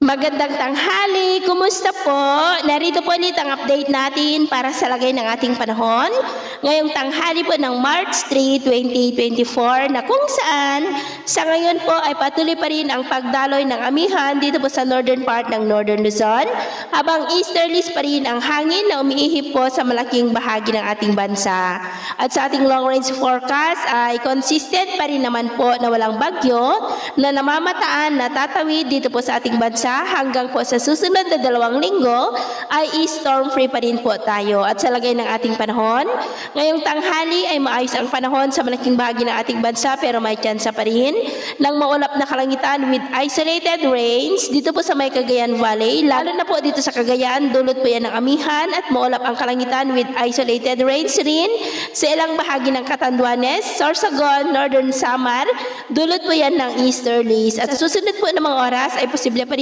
Magandang tanghali, kumusta po? Narito po ulit ang update natin para sa lagay ng ating panahon. Ngayong tanghali po ng March 3, 2024 na kung saan sa ngayon po ay patuloy pa rin ang pagdaloy ng amihan dito po sa northern part ng Northern Luzon, habang easterlies pa rin ang hangin na umiihip po sa malaking bahagi ng ating bansa. At sa ating long range forecast ay consistent pa rin naman po na walang bagyo na namamataan na tatawid dito po sa ating bansa hanggang po sa susunod na 2 linggo ay storm free pa rin po tayo. At sa lagay ng ating panahon, ngayong tanghali ay maayos ang panahon sa malaking bahagi ng ating bansa, pero may tsansa pa rin ng maulap na kalangitan with isolated rains dito po sa may Cagayan Valley, lalo na po dito sa Cagayan. Dulot po yan ng amihan at maulap ang kalangitan with isolated rains rin sa ilang bahagi ng Catanduanes, Sorsogon, Northern Samar. Dulot po yan ng easterlies. At sa susunod po ng mga oras ay posible pa rin